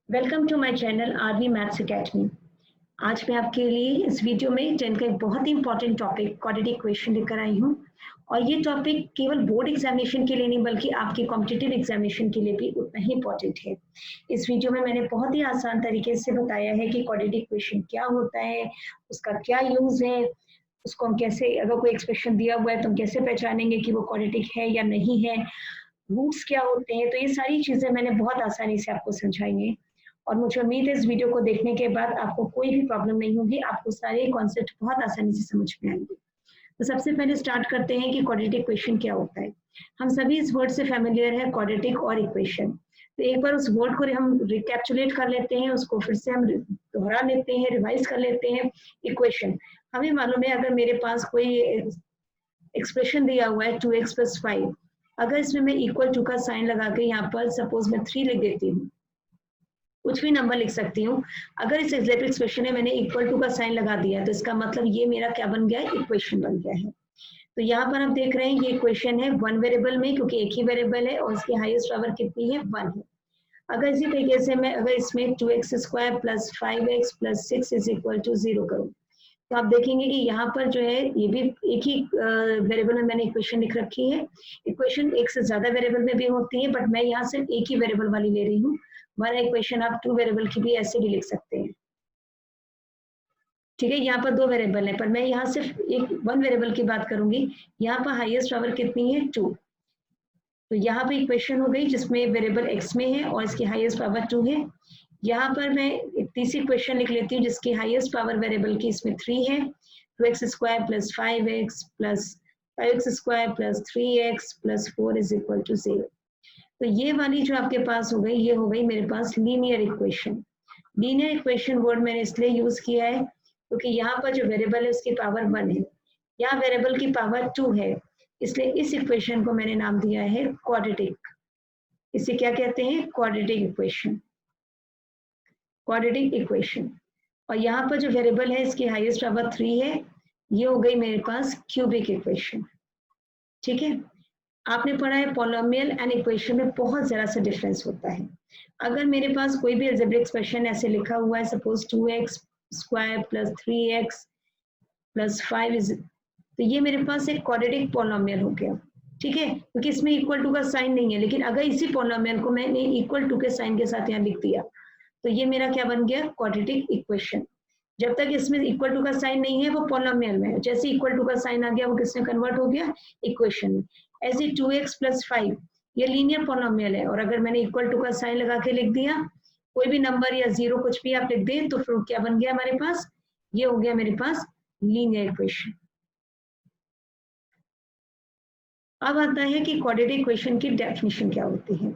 Welcome to my channel RV Maths Academy. आज मैं आपके लिए इस वीडियो में 10 का एक बहुत ही इंपॉर्टेंट टॉपिक क्वाड्रेटिक इक्वेशन लेकर आई हूँ। और ये टॉपिक केवल बोर्ड एग्जामिनेशन के लिए नहीं बल्कि आपके कॉम्पिटिटिव एग्जामिनेशन के लिए भी उतना ही इंपॉर्टेंट है। इस वीडियो में मैंने बहुत ही आसान तरीके से बताया है कि क्वाड्रेटिक इक्वेशन क्या होता है, उसका क्या यूज है, उसको हम कैसे, अगर कोई एक्सप्रेशन दिया हुआ है तो हम कैसे पहचानेंगे कि वो क्वाड्रेटिक है या नहीं है, रूट्स क्या होते हैं। तो ये सारी चीजें मैंने बहुत आसानी से आपको समझाई हैं और मुझे उम्मीद है इस वीडियो को देखने के बाद आपको कोई भी प्रॉब्लम नहीं होगी, आपको सारे कॉन्सेप्ट बहुत आसानी से समझ में आएंगे। तो सबसे पहले स्टार्ट करते हैं कि क्वाड्रेटिक इक्वेशन क्या होता है। हम सभी इस वर्ड से फैमिलियर है, क्वाड्रेटिक और इक्वेशन। तो एक बार उस वर्ड को हम रिकैप्चुलेट कर लेते हैं, उसको फिर से हम दोहरा लेते हैं, रिवाइज कर लेते हैं। इक्वेशन हमें मालूम है, अगर मेरे पास कोई एक्सप्रेशन दिया हुआ है 2x + 5, अगर इसमें मैं इक्वल टू का साइन लगा के यहाँ पर सपोज मैं 3 लिख देती हूँ, कुछ भी नंबर लिख सकती हूँ। अगर इस एग्जैक्ट एक्सप्रेशन में मैंने इक्वल टू का साइन लगा दिया तो इसका मतलब ये मेरा क्या बन गया है, इक्वेशन बन गया है। तो यहाँ पर आप देख रहे हैं ये इक्वेशन है वन वेरिएबल में, क्योंकि एक ही वेरिएबल है और इसकी हाईएस्ट पावर कितनी है, 1 है। अगर इसी तरीके से मैं अगर इसमें 2x² + 5x + 6 = 0 करूँ तो आप देखेंगे कि यहाँ पर जो है ये भी एक ही वेरिएबल में मैंने इक्वेशन लिख रखी है। इक्वेशन एक से ज्यादा वेरिएबल में भी होती है, बट मैं यहाँ सिर्फ एक ही वेरिएबल वाली ले रही हूँ। वन इक्वेशन आप 2 वेरिएबल की भी ऐसे भी लिख सकते हैं। ठीक है, यहाँ पर 2 वेरिएबल है पर मैं यहाँ सिर्फ एक 1 वेरिएबल की बात करूंगी। यहाँ पर हाईएस्ट पावर कितनी है, 2। तो यहाँ पे इक्वेशन हो गई जिसमें वेरिएबल x में है और इसकी हाईएस्ट पावर 2 है। यहाँ पर मैं एक तीसरी इक्वेशन लिख लेती हूँ जिसकी हाईएस्ट पावर वेरिएबल की इसमें 3 है। 2x² + 5x + 5x² + 3x + 4 = 0। तो ये वाली जो आपके पास हो गई, ये हो गई मेरे पास linear equation. Linear equation word मैंने इसलिए यूज किया है क्योंकि यहाँ पर जो वेरिएबल है उसकी पावर 1 है, यहाँ वेरिएबल की पावर 2 है, इसलिए इस इक्वेशन को मैंने नाम दिया है क्वाड्रेटिक। इसे क्या कहते हैं, क्वाड्रेटिक इक्वेशन। Quadratic equation. और यहाँ पर जो वेरिएबल है इसकी हाईएस्ट पावर 3 है, ये हो गई मेरे पास क्यूबिक इक्वेशन। ठीक है, आपने पढ़ा है पॉलिनोमियल एंड इक्वेशन में बहुत जरा सा डिफरेंस होता है। अगर मेरे पास कोई भी अलजेब्रिक एक्सप्रेशन ऐसे लिखा हुआ है, सपोज 2x² + 3x + 5 तो ये मेरे पास एक क्वाड्रेटिक पॉलिनोमियल हो गया। ठीक है, क्योंकि इसमें इक्वल टू का साइन नहीं है, लेकिन अगर इसी पॉलिनोमियल को मैंने इक्वल टू के साइन के साथ यहाँ लिख दिया तो ये मेरा क्या बन गया, क्वाड्रेटिक इक्वेशन। जब तक इसमें इक्वल टू का साइन नहीं है वो पॉलिनोमियल में है, जैसे इक्वल टू का साइन आ गया वो किसमें कन्वर्ट हो गया, इक्वेशन में। ऐसे 2x + 5 ये लीनियर पॉलिनोमियल है और अगर मैंने इक्वल टू का साइन लगा के लिख दिया, कोई भी नंबर या 0 कुछ भी आप लिख दें तो फिर क्या बन गया हमारे पास, ये हो गया मेरे पास लीनियर इक्वेशन। अब आता है कि क्वाड्रेटिक इक्वेशन की डेफिनेशन क्या होती है।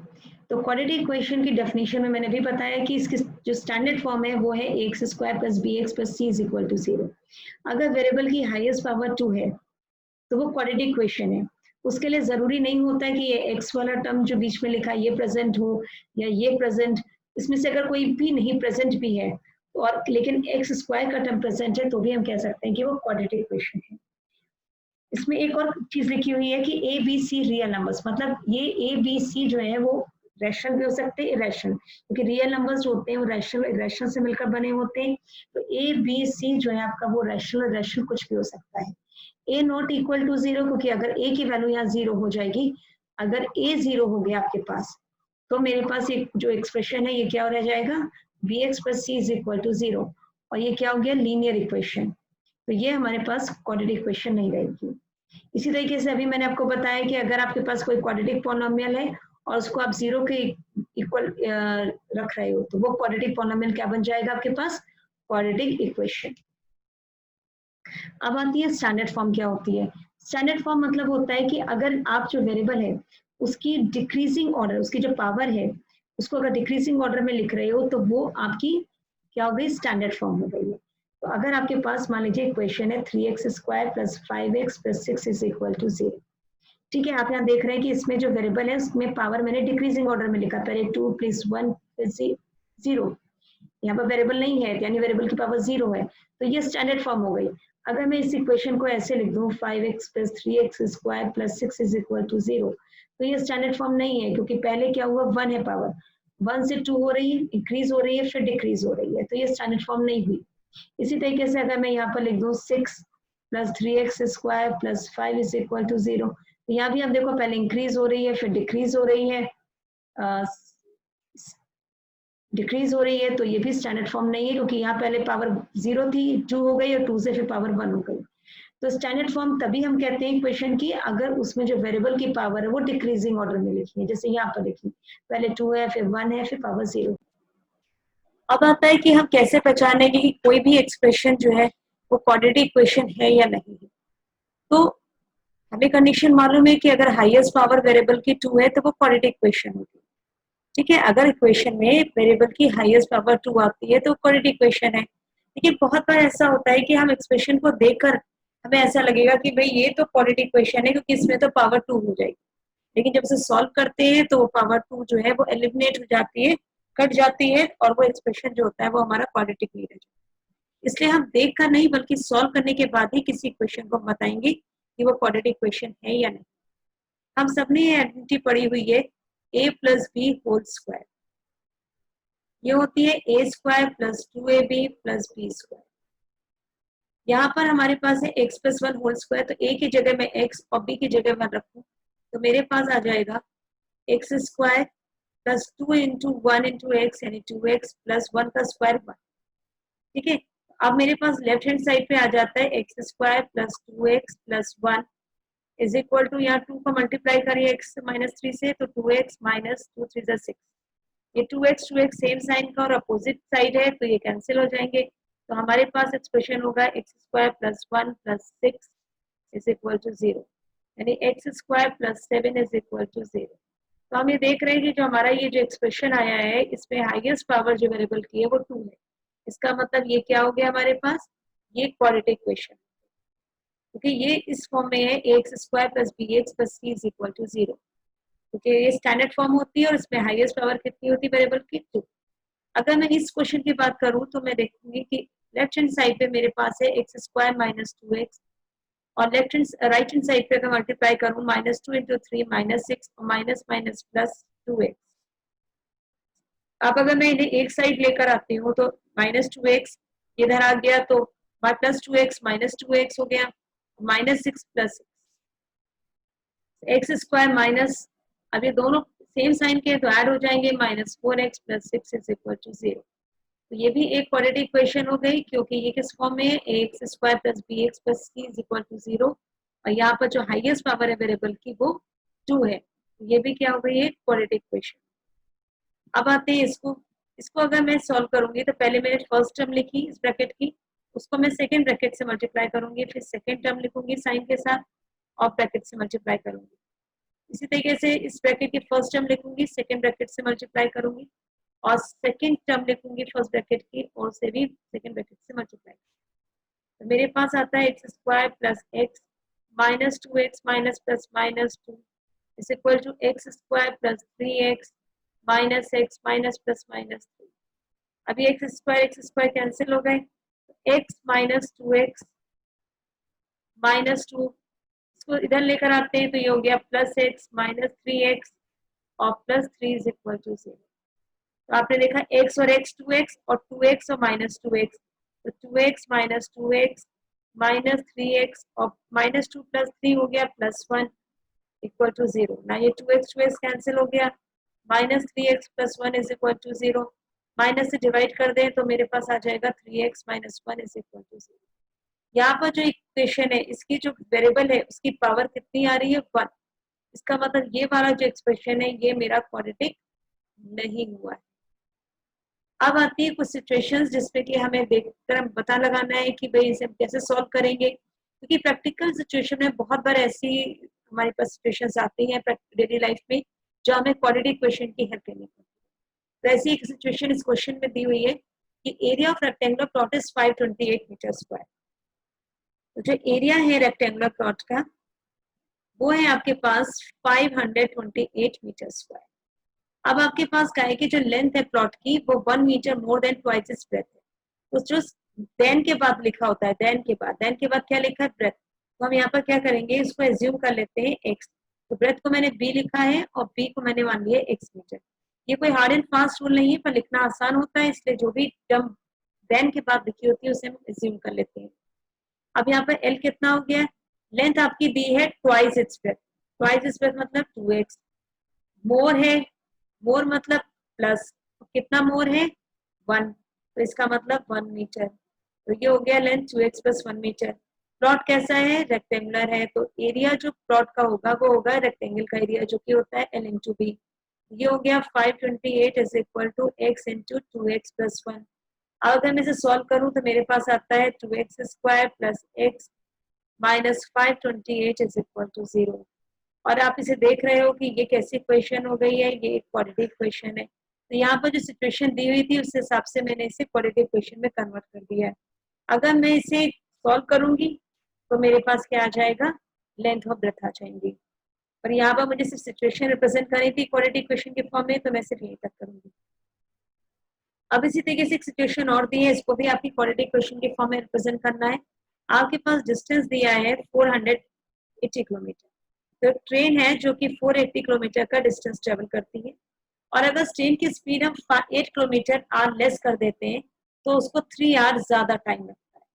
तो क्वाड्रेटिक इक्वेशन की डेफिनेशन में मैंने भी बताया कि इसकी जो स्टैंडर्ड फॉर्म है वो है ax² + bx + c = 0। अगर वेरिएबल की हाईएस्ट पावर 2 है तो वो क्वाड्रेटिक इक्वेशन है। उसके लिए जरूरी नहीं होता है कि ये x वाला टर्म जो बीच में लिखा है ये प्रेजेंट हो या ये प्रेजेंट, इसमें से अगर कोई भी नहीं प्रेजेंट भी है और लेकिन x² का टर्म प्रेजेंट है तो भी हम कह सकते हैं कि वो क्वाड्रेटिक इक्वेशन है। इसमें एक और चीज लिखी हुई है कि a b c real numbers, मतलब ये ए बी सी जो है वो रैशनल भी हो सकते हैं, इरेशनल, क्योंकि रियल नंबर्स जो होते हैं वो रैशनल इरेशनल से मिलकर बने होते हैं। तो ए बी सी जो है आपका वो रैशनल इरेशनल कुछ भी हो सकता है। ए नॉट इक्वल टू 0, क्योंकि अगर ए की वैल्यू यहाँ 0 हो जाएगी, अगर ए 0 हो गया आपके पास तो मेरे पास एक जो एक्सप्रेशन है ये क्या रह जाएगा, bx + c = 0, और ये क्या हो गया, लीनियर इक्वेशन। तो ये हमारे पास क्वाड्रेटिक इक्वेशन नहीं रहेगी। इसी तरीके से अभी मैंने आपको बताया कि अगर आपके पास कोई क्वाड्रेटिक पॉलिनोमियल है और उसको आप 0 के इक्वल रख रहे हो तो वो क्वाड्रेटिक पॉलिनोमियल क्या बन जाएगा आपके पास, क्वाड्रेटिक इक्वेशन। अब आती है स्टैंडर्ड फॉर्म क्या होती है। स्टैंडर्ड फॉर्म मतलब होता है कि अगर आप जो वेरिएबल है उसकी डिक्रीजिंग ऑर्डर, उसकी जो पावर है उसको अगर डिक्रीजिंग ऑर्डर में लिख रहे हो तो वो आपकी क्या हो गई, स्टैंडर्ड फॉर्म हो गई है। तो अगर आपके पास मान लीजिए इक्वेशन है 3x² + 5x + 6 = 0। ठीक है, आप यहाँ देख रहे हैं कि इसमें जो वेरिएबल है उसमें पावर मैंने डिक्रीजिंग ऑर्डर में लिखा, पहले 2 + 1 फिर 0। यहाँ पर वेरिएबल नहीं है यानी वेरिएबल की पावर 0 है, तो ये स्टैंडर्ड फॉर्म हो गई। अगर मैं इस इक्वेशन को ऐसे लिख दूं 5x + 3x² + 6 = 0, तो ये स्टैंडर्ड फॉर्म नहीं है क्योंकि पहले क्या हुआ, 1 है पावर, 1 से 2 हो रही है, इंक्रीज हो रही है, फिर डिक्रीज हो रही है, तो ये स्टैंडर्ड फॉर्म नहीं हुई। इसी तरीके से अगर मैं यहाँ पर लिख दूँ 6 plus 3x square plus 5 is equal to 0, तो यहाँ भी आप देखो पहले इंक्रीज हो रही है, फिर डिक्रीज हो रही है, डिक्रीज हो रही है, तो ये भी स्टैंडर्ड फॉर्म नहीं है, क्योंकि यहाँ पहले पावर 0 थी, 2 हो गई, और 2 से फिर पावर 1 हो गई। तो स्टैंडर्ड फॉर्म तभी हम कहते हैं इक्वेशन की, अगर उसमें जो वेरिएबल की पावर है वो डिक्रीजिंग ऑर्डर में लिखी है, जैसे यहाँ पर लिखी, पहले 2 है, फिर 1 है, फिर पावर 0। अब आता है कि हम कैसे पहचानेंगे कि कोई भी एक्सप्रेशन जो है वो क्वाड्रेटिक इक्वेशन है या नहीं है। तो हमें कंडीशन मालूम है कि अगर हाईएस्ट पावर वेरिएबल की 2 है तो वो क्वाड्रेटिक इक्वेशन होगी। ठीक है, अगर इक्वेशन में वेरिएबल की हाईएस्ट पावर 2 आती है तो क्वाड्रेटिक इक्वेशन है। लेकिन बहुत बार ऐसा होता है कि हम एक्सप्रेशन को देखकर हमें ऐसा लगेगा कि भाई ये तो क्वाड्रेटिक इक्वेशन है, क्योंकि इसमें तो पावर 2 हो जाएगी। लेकिन जब इसे सॉल्व करते हैं तो पावर 2 जो है वो एलिमिनेट हो जाती है, कट जाती है, और वो एक्सप्रेशन जो होता है वो हमारा क्वाड्रेटिक नहीं रह जाता। इसलिए हम देख कर नहीं बल्कि सॉल्व करने के बाद ही किसी इक्वेशन को बताएंगे कि वो क्वाड्रेटिक इक्वेशन है या नहीं। हम सबने ये आइडेंटिटी पढ़ी हुई है, a plus b whole square, ये होती है a square plus 2ab plus b square. यहाँ पर हमारे पास है x प्लस 1 होल स्क्वायर, तो a की जगह मैं x और b की जगह 1 रखूं तो मेरे पास आ जाएगा x square plus 2 into 1 into x, यानी 2x प्लस 1 का स्क्वायर 1। ठीक है, अब मेरे पास लेफ्ट हैंड साइड पे आ जाता है x square plus 2x plus 1 is equal to, यहाँ 2 को मल्टीप्लाई करिए x माइनस 3 से, तो 2x माइनस 2 3 6। ये 2x सेम साइन का और अपोजिट साइड है, तो ये कैंसिल हो जाएंगे। तो हमारे पास एक्सप्रेशन होगा x square plus 1 plus 6 is equal to 0, यानी x square plus 7 is equal to 0। तो हम ये देख रहे हैं कि जो हमारा ये जो एक्सप्रेशन आया है इसमें हाईएस्ट पावर जो वेरिएबल की है वो 2 है। इसका मतलब ये क्या हो गया हमारे पास, ये क्वाड्रेटिक इक्वेशन, क्योंकि ये इस फॉर्म में है x square plus b x plus c is equal to 0, क्योंकि ये स्टैंडर्ड फॉर्म होती है और इसमें हाईएस्ट पावर कितनी होती है वेरिएबल की, 2। अगर मैं इस क्वेश्चन की बात करूं तो मैं देखूंगी कि लेफ्ट हैंड साइड पे मेरे पास है एक्स स्क्वायर माइनस 2x, और left hand right hand side पे अगर मल्टीप्लाई करूं माइनस 2 इंटू 3 माइनस 6 और माइनस माइनस प्लस 2x। अब अगर मैं इन्हें एक साइड लेकर आती हूँ तो माइनस 2x इधर आ गया, तो प्लस 2x माइनस 2x हो गया, minus 6 plus x square minus, अब ये दोनों सेम साइन के तो ऐड हो जाएंगे, minus 4x plus 6 is equal to 0। तो ये भी एक क्वाड्रेटिक इक्वेशन हो गई, क्योंकि ये किस फॉर्म में है, x square plus b x plus c is equal to 0, और यहाँ पर जो हाईएस्ट पावर है वेरिएबल की वो 2 है। तो ये भी क्या हो गई है, क्वाड्रेटिक इक्वेशन। अब आते हैं इसको, इसको अगर मैं सॉल्व करूंगी तो पहले मैंने फर्स्ट टर्म लिखी इस ब्रैकेट की, उसको मैं सेकंड ब्रैकेट से मल्टीप्लाई करूंगी, फिर सेकंड टर्म लिखूंगी साइन के साथ और ब्रैकेट से मल्टीप्लाई करूंगी। इसी तरीके से इस ब्रैकेट की फर्स्ट टर्म लिखूंगी, सेकंड ब्रैकेट से मल्टीप्लाई करूंगी, और सेकंड टर्म लिखूंगी फर्स्ट ब्रैकेट की और से भी सेकंड ब्रैकेट से मल्टीप्लाई। तो मेरे पास आता है x square plus x minus 2x minus plus minus 2 is equal to x square plus 3x minus x minus plus minus 3। अभी एक्स स्क्वायर कैंसिल हो गए, एक्स माइनस 2x माइनस 2, इसको इधर लेकर आते हैं तो ये हो गया प्लस एक्स माइनस 3x और प्लस 3 इज इक्वल टू 0। तो आपने देखा x और x 2x और 2x और माइनस 2x, तो 2x minus 2x minus 3x और माइनस 2 प्लस 3 हो गया प्लस 1 इक्वल टू 0। ना ये 2x कैंसिल हो गया, minus 3x plus 1 is equal to 0, minus से डिवाइड कर दें तो मेरे पास आ जाएगा 3x minus 1 is equal to 0। यहाँ पर जो इक्वेशन है इसकी जो वेरिएबल है उसकी पावर कितनी आ रही है, 1। इसका मतलब ये वाला जो एक्सप्रेशन है ये मेरा क्वाड्रेटिक नहीं हुआ है। अब आती है कुछ सिचुएशंस जिसमें कि हमें देखकर हम पता लगाना है कि भाई इसे हम कैसे सॉल्व करेंगे, क्योंकि प्रैक्टिकल सिचुएशन में बहुत बार ऐसी हमारे पास सिचुएशंस आती हैं डेली लाइफ में जो हमें क्वाड्रेटिक इक्वेशन की हेल्प करनी पड़ती है। तो ऐसी एक सिचुएशन इस क्वेश्चन में दी हुई है कि area of rectangular plot is 528 metre square. तो जो एरिया है रेक्टेंगुलर प्लॉट का वो है आपके पास 528 मीटर स्क्वायर। अब आपके पास गाय की जो लेंथ है प्लॉट की वो 1 metre more than twice its breadth है। तो जो देन के बाद लिखा होता है, देन के बाद क्या लिखा है, ब्रेथ। तो हम यहाँ पर क्या करेंगे, इसको एज्यूम कर लेते हैं x। तो ब्रेथ को मैंने b लिखा है और b को मैंने मान लिया x मीटर। ये कोई हार्ड एंड फास्ट रूल नहीं है, पर लिखना आसान होता है, इसलिए जो भी टर्म देन के बाद लिखी होती है उसे हम एज्यूम कर लेते हैं। अब यहाँ पर एल कितना हो गया, लेंथ आपकी दी है twice its breath, twice its breath मतलब 2x, मोर है, मोर मतलब प्लस, कितना मोर है 1, तो इसका मतलब 1 मीटर, तो ये हो गया length 2x plus 1 metre. Plot कैसा है, रेक्टेंगुलर है, तो एरिया जो प्लॉट का होगा वो होगा रेक्टेंगल का एरिया, जो कि होता है l इंटू बी। ये हो गया 528 is equal to x into 2x plus 1। अगर मैं इसे सॉल्व करूं तो मेरे पास आता है 2x square plus x minus 528 is equal to 0। और आप इसे देख रहे हो कि ये कैसी इक्वेशन हो गई है, ये एक क्वाड्रेटिक इक्वेशन है। तो यहाँ पर जो सिचुएशन दी हुई थी उस हिसाब से मैंने इसे क्वाड्रेटिक इक्वेशन में कन्वर्ट कर दिया है। अगर मैं इसे सॉल्व करूंगी तो मेरे पास क्या आ जाएगा, लेंथ ऑफ ब्रेथ आ जाएंगी। पर यहाँ पर मुझे सिर्फ सिचुएशन रिप्रेजेंट करनी थी क्वाड्रेटिक इक्वेशन के फॉर्म में, तो मैं सिर्फ यहीं तक करूंगी। अब इसी तरीके से एक सिचुएशन और दी है, इसको भी आपकी क्वाड्रेटिक इक्वेशन के फॉर्म में रिप्रेजेंट करना है। आपके पास डिस्टेंस दिया है 480 किलोमीटर, तो ट्रेन है जो कि 480 किलोमीटर का डिस्टेंस ट्रेवल करती है, और अगर ट्रेन की स्पीड हम 8 किलोमीटर आर लेस कर देते हैं तो उसको 3 आवर ज्यादा टाइम लगता है।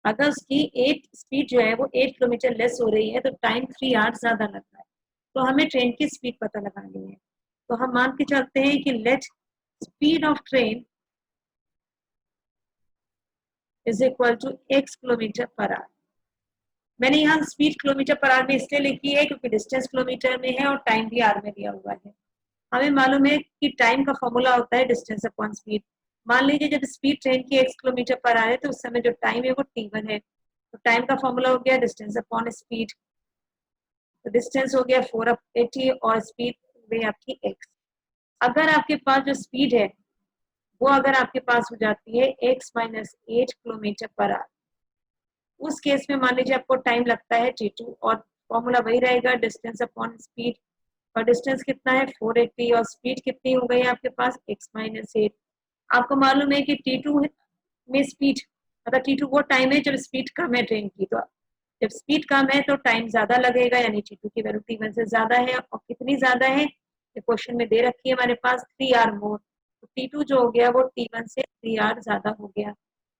अगर उसकी 8 स्पीड जो है वो 8 किलोमीटर लेस हो रही है तो टाइम 3 आवर ज्यादा लगता है। तो हमें ट्रेन की स्पीड पता लगानी है, तो हम मान के चलते हैं कि let speed of train is equal to x kilometre per hour. मैंने यहाँ स्पीड किलोमीटर पर आवर में इसलिए लिखी है क्योंकि डिस्टेंस किलोमीटर में है और टाइम भी आर में दिया हुआ है। हमें मालूम है कि टाइम का फॉर्मूला होता है डिस्टेंस अपॉन स्पीड। मान लीजिए जब स्पीड ट्रेन की x किलोमीटर पर आ रहे तो उस समय जो टाइम है वो t1 है, तो टाइम का फॉर्मूला हो गया डिस्टेंस अपॉन स्पीड, तो डिस्टेंस हो गया 480 और स्पीड हो गई आपकी x। अगर आपके पास जो स्पीड है वो अगर आपके पास हो जाती है x minus 8 kilometre per our, उस केस में मान लीजिए आपको टाइम लगता है t2 और फॉर्मूला वही रहेगा डिस्टेंस अपॉन स्पीड, और डिस्टेंस कितना है 480 और स्पीड कितनी हो गई आपके पास x माइनस 8। आपको मालूम है कि t2 में स्पीड मतलब t2 वो टाइम है जब स्पीड कम है ट्रेन की, तो जब स्पीड कम है तो टाइम ज्यादा लगेगा, यानी t2 की वैल्यू t1 से ज्यादा है, और कितनी ज्यादा है ये क्वेश्चन में दे रखी है हमारे पास 3 आवर मोर, तो t2 जो हो गया वो t1 से 3 आवर ज्यादा हो गया।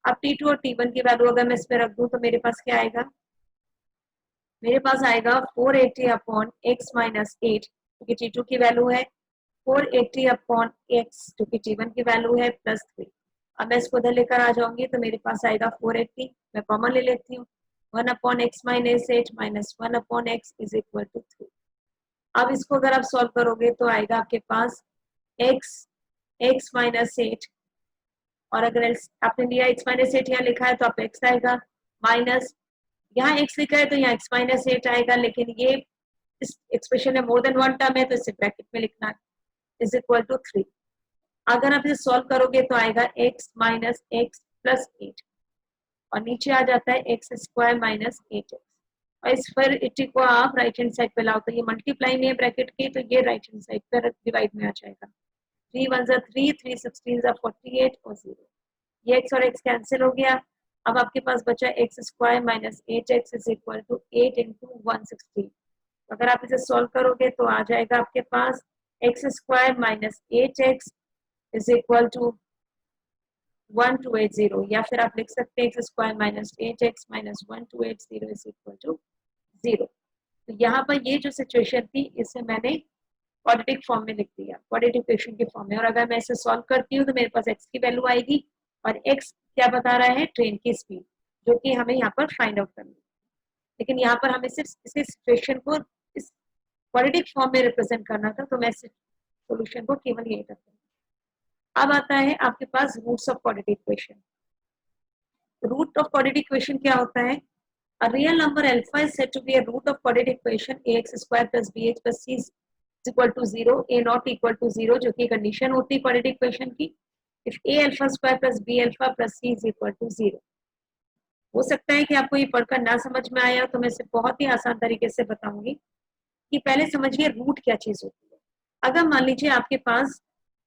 अब t2 और t1 की वैल्यू अगर मैं इस पे रख दूं तो मेरे पास क्या आएगा, मेरे पास आएगा 480 अपॉन x माइनस 8 क्योंकि t2 की वैल्यू है, 480 अपॉन x जो कि t1 की वैल्यू है प्लस 3। अब मैं इसको उधर लेकर आ जाऊंगी तो मेरे पास आएगा 480, मैं कॉमन ले लेती हूँ, 1 upon x minus 8 minus 1 upon x is equal to 3। अब इसको अगर आप सॉल्व करोगे तो आएगा आपके पास x माइनस 8, और अगर आपने लिया x माइनस 8 यहाँ लिखा है तो आप x आएगा, माइनस यहाँ x लिखा है तो यहाँ x माइनस 8 आएगा, लेकिन ये इस एक्सप्रेशन में मोर देन वन टर्म है तो इसे ब्रैकेट में लिखना है, इज इक्वल टू 3। अगर आप इसे सॉल्व करोगे तो आएगा x माइनस एक्स प्लस 8, और नीचे आ जाता है एक्स स्क्वायर माइनस 8x, और इस पर 80 को आप राइट हैंड साइड पे लाओ तो ये मल्टीप्लाई में है ब्रैकेट की, तो ये राइट हैंड साइड पर डिवाइड में आ जाएगा, 3 1 3, 3 16 48 और 0, ये x और x कैंसिल हो गया। अब आपके पास बचा x square minus 8x is equal to 8 into 160। अगर आप इसे सॉल्व करोगे तो आ जाएगा आपके पास x square minus 8x is equal to 1280, या फिर आप लिख सकते हैं x square minus 8x minus 1280 is equal to 0। तो यहाँ पर ये जो सिचुएशन थी इसे मैंने क्वाड्रेटिक फॉर्म में लिख दिया, क्वाड्रेटिक इक्वेशन के फॉर्म में, और अगर मैं इसे सॉल्व करती हूँ तो मेरे पास x की वैल्यू आएगी, और x क्या बता रहा है, ट्रेन की स्पीड, जो कि हमें यहाँ पर फाइंड आउट करनी है। लेकिन यहाँ पर हमें सिर्फ इस सिचुएशन को इस क्वाड्रेटिक फॉर्म में रिप्रेजेंट करना था, तो मैं सोल्यूशन को केवल यही करती हूँ। अब आता है आपके पास roots of quadratic equation. Root of quadratic equation क्या होता है, a real number alpha is said to be a root of quadratic equation ax square plus bx plus c is equal to 0, a not equal to 0, जो कि condition होती है quadratic equation की, if a alpha square plus b alpha plus c is equal to 0। हो सकता है कि आपको ये पढ़कर ना समझ में आया, तो मैं इसे बहुत ही आसान तरीके से बताऊंगी कि पहले समझिए रूट क्या चीज होती है। अगर मान लीजिए आपके पास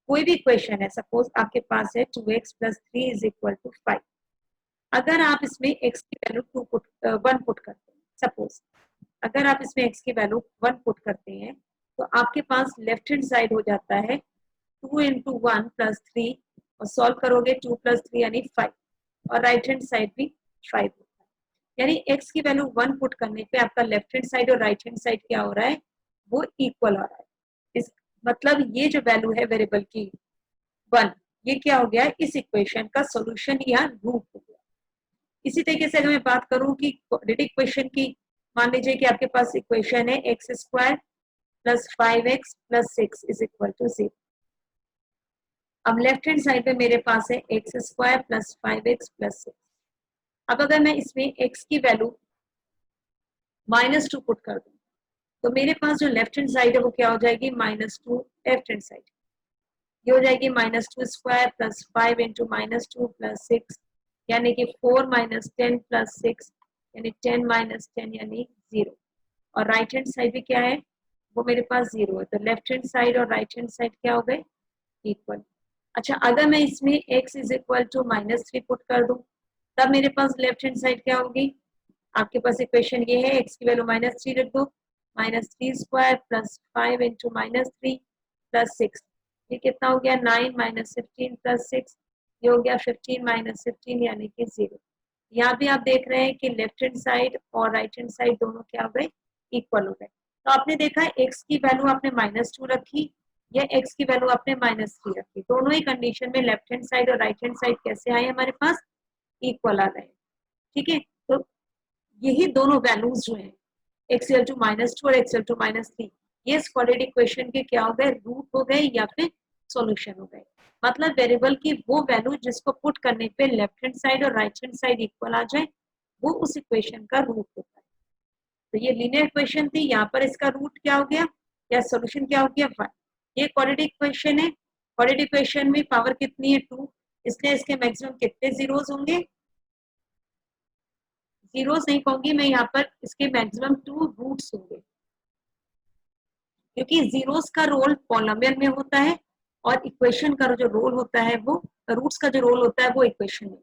कोई भी इक्वेशन है, सपोज आपके पास है 2x plus 3 is equal to 5, अगर आप इसमें x की वैल्यू 1 पुट करते हैं, सपोज अगर आप इसमें x की वैल्यू 1 पुट करते हैं तो आपके पास लेफ्ट हैंड साइड हो जाता है 2 into 1 plus 3 और सॉल्व करोगे 2 plus 3 यानी 5 और राइट हैंड साइड भी 5 होता है। यानी x की वैल्यू 1 पुट करने पे आपका लेफ्ट हैंड साइड और राइट हैंड साइड क्या हो रहा है, वो इक्वल हो रहा है। इस मतलब ये जो वैल्यू है वेरिएबल की 1, ये क्या हो गया, इस इक्वेशन का सॉल्यूशन या रूट हो गया। इसी तरीके से अगर मैं बात करूं कि क्वाड्रेटिक इक्वेशन की, मान लीजिए कि आपके पास इक्वेशन है x square plus 5x plus 6 is equal to 0। अब लेफ्ट हैंड साइड पे मेरे पास है x square plus 5x plus 6। अब अगर मैं इसमें x की वैल्यू -2 पुट कर दूं तो मेरे पास जो लेफ्ट हैंड साइड है वो क्या हो जाएगी, -2 लेफ्ट हैंड साइड, ये हो जाएगी -2 स्क्वायर प्लस 5 इंटू -2 प्लस 6 यानी कि 4 माइनस 10 प्लस 6 यानी 10 माइनस 10 यानी 0। और राइट हैंड साइड भी क्या है, वो मेरे पास 0 है। तो लेफ्ट हैंड साइड और राइट हैंड साइड क्या हो गए, इक्वल। अच्छा, अगर मैं इसमें x is equal to -3 put कर दूं तब मेरे पास लेफ्ट हैंड साइड क्या होगी, आपके पास इक्वेशन ये है, x की वैल्यू -3 रख दो, -3 स्क्वायर प्लस 5 इंटू -3 प्लस 6, ये कितना हो गया 9 माइनस 15 प्लस 6, ये हो गया 15 माइनस 15 यानी कि 0। यहाँ भी आप देख रहे हैं कि लेफ्ट हैंड साइड और राइट हैंड साइड दोनों क्या हो गए, इक्वल हो गए। तो आपने देखा x की वैल्यू आपने -2 रखी या x की वैल्यू आपने -3 रखी, दोनों ही कंडीशन में लेफ्ट हैंड साइड और राइट हैंड साइड कैसे आए हमारे पास, इक्वल आ गए। ठीक है, तो यही दोनों वैल्यूज जो है x इक्वल टू -2 और x इक्वल टू -3, ये इस क्वाड्रेटिक इक्वेशन के क्या हो गए, रूट हो गए या फिर सॉल्यूशन हो गए। मतलब वेरिएबल की वो वैल्यू जिसको पुट करने पे लेफ्ट हैंड साइड और राइट हैंड साइड इक्वल आ जाए, वो उस इक्वेशन का रूट होता है। तो ये लीनियर इक्वेशन थी, यहाँ पर इसका रूट क्या हो गया या सॉल्यूशन क्या हो गया, 1। ये क्वाड्रेटिक इक्वेशन है, क्वाड्रेटिक इक्वेशन में पावर कितनी है, 2, इसलिए इसके मैक्सिमम कितने जीरोस होंगे, जीरोस नहीं कहूंगी मैं यहाँ पर, इसके मैक्सिमम 2 रूट्स होंगे, क्योंकि जीरोस का रोल पॉलिनोमियल में होता है और इक्वेशन का जो रोल होता है, वो रूट्स का जो रोल होता है वो इक्वेशन में।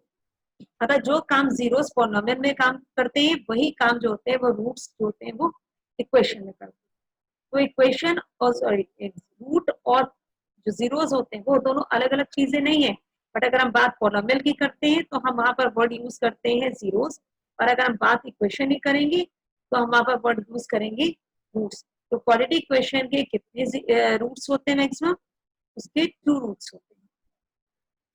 मतलब जो काम जीरोस पॉलिनोमियल में काम करते हैं, वही काम जो होते हैं वो रूट्स जो होते हैं वो इक्वेशन में करते हैं। तो इक्वेशन और सॉरी रूट और जो जीरोस होते हैं वो दोनों अलग अलग चीजें नहीं है। बट अगर हम बात पॉलिनोमियल की करते हैं तो हम वहां पर वर्ड यूज करते हैं जीरोस, और अगर हम बात इक्वेशन की करेंगे तो हम वहां पर वर्ड यूज करेंगे रूट्स। तो क्वाड्रेटिक इक्वेशन के कितने रूट्स होते हैं, मैक्सिमम उसके 2 रूट्स होते हैं।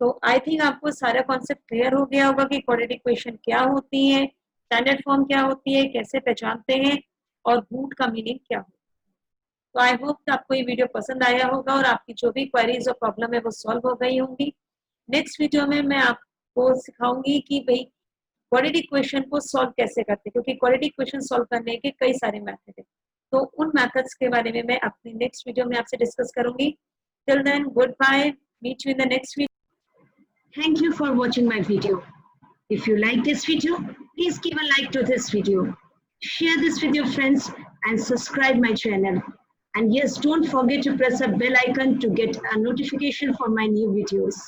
तो आई थिंक आपको सारा कॉन्सेप्ट क्लियर हो गया होगा कि क्वाड्रेटिक इक्वेशन क्या होती है, स्टैंडर्ड फॉर्म क्या होती है, कैसे पहचानते हैं और रूट का मीनिंग क्या होता है। तो आई होप आपको ये वीडियो पसंद आया होगा और आपकी जो भी क्वेरीज और प्रॉब्लम है वो सॉल्व हो गई होंगी। नेक्स्ट वीडियो में मैं आपको सिखाऊंगी कि भाई क्वाड्रेटिक इक्वेशन को सॉल्व कैसे करते हैं, क्योंकि क्वाड्रेटिक इक्वेशन सॉल्व करने के कई सारे मेथड है। तो उन मेथड्स के बारे में मैं अपनी नेक्स्ट वीडियो में आपसे डिस्कस करूंगी। Till then goodbye, meet you in the next video. Thank you for watching my video. If you like this video, please give a like to this video. Share this with your friends and subscribe my channel. And yes, don't forget to press the bell icon to get a notification for my new videos.